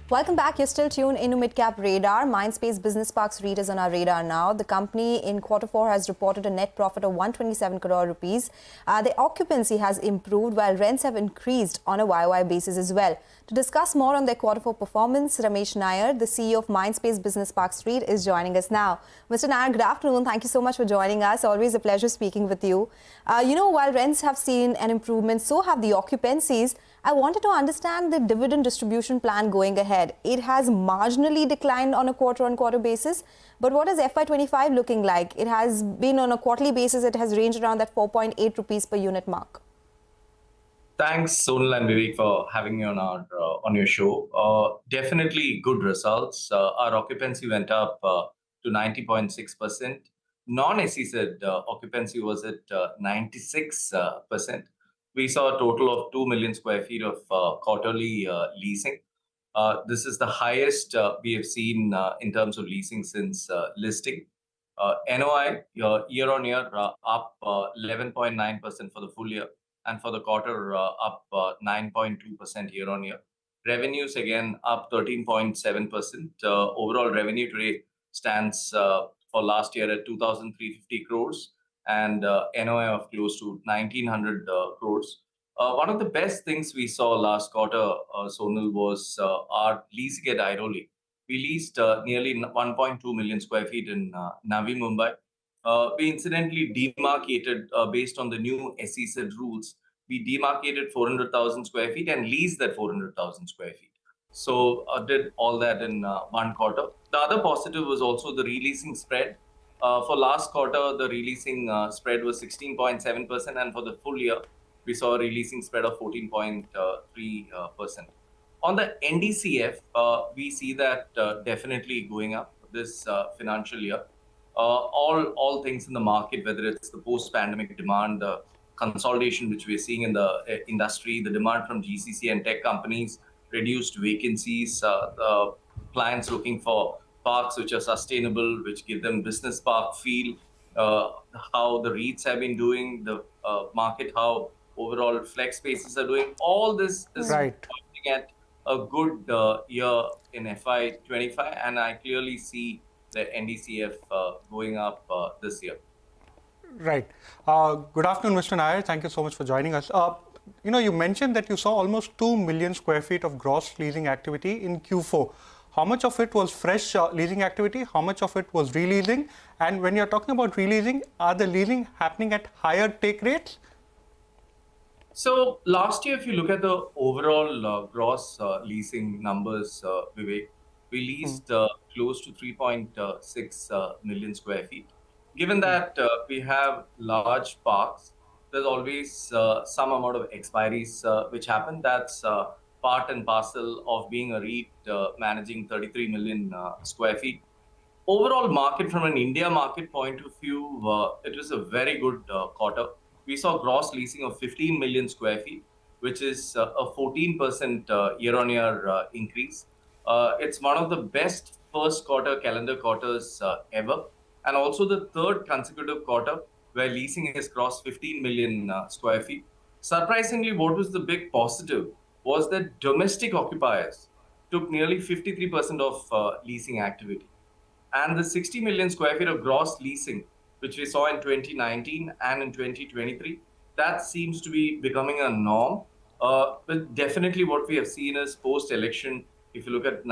Welcome back. You're still tuned into Midcap Radar. Mindspace Business Parks REIT is on our radar now. The company in Q4 has reported a net profit of 127 crore rupees. The occupancy has improved while rents have increased on a YOY basis as well. To discuss more on their Q4 performance, Ramesh Nair, the CEO of Mindspace Business Parks REIT, is joining us now. Mr. Nair, good afternoon. Thank you so much for joining us. Always a pleasure speaking with you. While rents have seen an improvement, so have the occupancies. I wanted to understand the dividend distribution plan going ahead. It has marginally declined on a quarter-on-quarter basis, but what is FY25 looking like? It has been on a quarterly basis, it has ranged around that 4.8 rupees per unit mark. Thanks, Sonal and Vivek, for having me on your show. Definitely good results. Our occupancy went up to 90.6%. Non-SEZ occupancy was at 96%. We saw a total of 2 million square feet of quarterly leasing. This is the highest we have seen in terms of leasing since listing. NOI year-on-year up 11.9% for the full year, and for the quarter up 9.2% year-on-year. Revenues again up 13.7%. Overall revenue today stands for last year at 2,350 crores. And NOI of close to 1,900 crores. One of the best things we saw last quarter, Sonal, was our leasing at Airoli. We leased nearly 1.2 million square feet in Navi Mumbai. We incidentally demarcated, based on the new SEZ rules, we demarcated 400,000 square feet and leased that 400,000 square feet. So did all that in one quarter. The other positive was also the releasing spread. For last quarter, the releasing spread was 16.7%, and for the full year, we saw a releasing spread of 14.3%. On the NDCF, we see that definitely going up this financial year. All things in the market, whether it's the post-pandemic demand, the consolidation which we're seeing in the industry, the demand from GCC and tech companies, reduced vacancies, the clients looking for parks which are sustainable, which give them business park feel, how the REITs have been doing, the market, how overall flex spaces are doing. All this is pointing at a good year in FY25, and I clearly see the NDCF going up this year. Right. Good afternoon, Mr. Nair. Thank you so much for joining us. You mentioned that you saw almost 2 million square feet of gross leasing activity in Q4. How much of it was fresh leasing activity? How much of it was releasing? And when you're talking about releasing, are the leasing happening at higher take rates? So last year, if you look at the overall gross leasing numbers, Vivek, we leased close to 3.6 million square feet. Given that we have large parks, there's always some amount of expiries which happen. That's part and parcel of being a REIT managing 33 million square feet. Overall market, from an India market point of view, it was a very good quarter. We saw gross leasing of 15 million square feet, which is a 14% year-on-year increase. It's one of the best first quarter calendar quarters ever, and also the third consecutive quarter where leasing has crossed 15 million square feet. Surprisingly, what was the big positive was that domestic occupiers took nearly 53% of leasing activity. And the 60 million square feet of gross leasing, which we saw in 2019 and in 2023, that seems to be becoming a norm. But definitely what we have seen is post-election, if you look at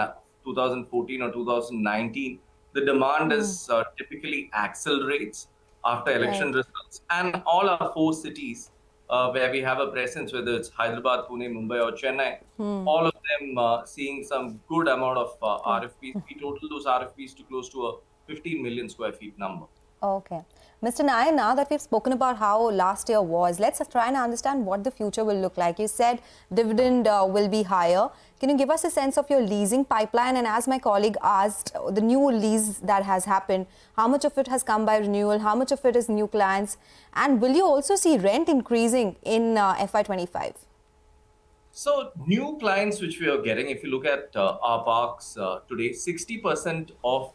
2014 or 2019, the demand is typically accelerates after election results. And all our four cities where we have a presence, whether it's Hyderabad, Pune, Mumbai or Chennai, all of them seeing some good amount of RFPs. We total those RFPs to close to a 15 million square feet number. Okay. Mr. Nair, now that we've spoken about how last year was, let's try and understand what the future will look like. You said dividend will be higher. Can you give us a sense of your leasing pipeline? And as my colleague asked, the new lease that has happened, how much of it has come by renewal? How much of it is new clients? And will you also see rent increasing in FY25? So new clients which we are getting, if you look at our parks today, 60% of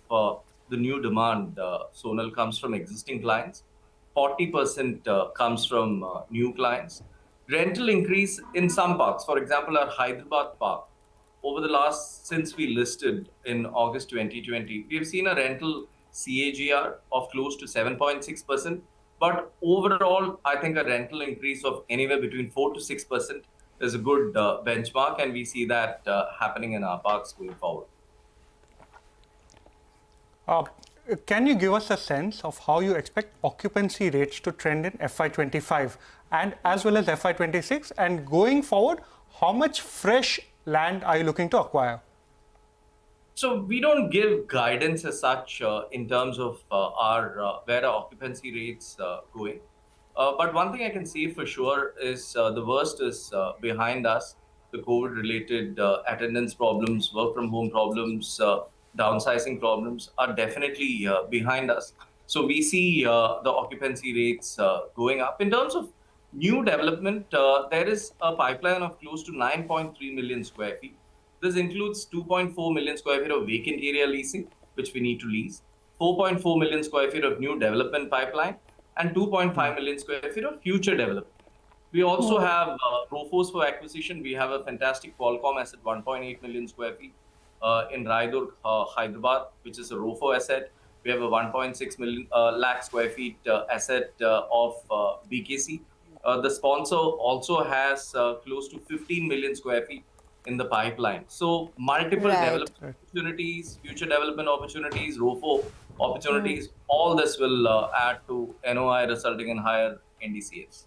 the new demand, Sonal, comes from existing clients. 40% comes from new clients. Rental increase in some parks, for example, our Hyderabad park, over the since we listed in August 2020, we have seen a rental CAGR of close to 7.6%. But overall, I think a rental increase of anywhere between 4 to 6% is a good benchmark, and we see that happening in our parks going forward. Can you give us a sense of how you expect occupancy rates to trend in FY25 and as well as FY26? And going forward, how much fresh land are you looking to acquire? So we don't give guidance as such in terms of where our occupancy rates going. But one thing I can say for sure is the worst is behind us. The COVID-related attendance problems, work from home problems, downsizing problems are definitely behind us. So we see the occupancy rates going up. In terms of new development, there is a pipeline of close to 9.3 million square feet. This includes 2.4 million square feet of vacant area leasing, which we need to lease, 4.4 million square feet of new development pipeline, and 2.5 million square feet of future development. We also have ROFOs for acquisition. We have a fantastic Qualcomm asset, 1.8 million square feet in Raidurg, Hyderabad, which is a ROFO asset. We have a 1.6 lakh square feet asset of BKC. The sponsor also has close to 15 million square feet in the pipeline. So multiple development opportunities, future development opportunities, ROFO opportunities, all this will add to NOI resulting in higher NDCFs.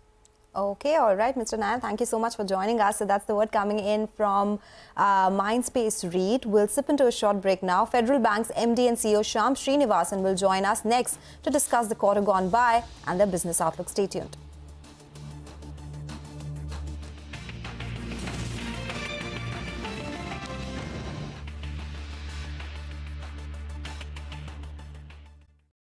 Okay, all right, Mr. Nair, thank you so much for joining us. So that's the word coming in from Mindspace REIT. We'll sip into a short break now. Federal Bank's MD and CEO Shyam Srinivasan will join us next to discuss the quarter gone by and their business outlook. Stay tuned.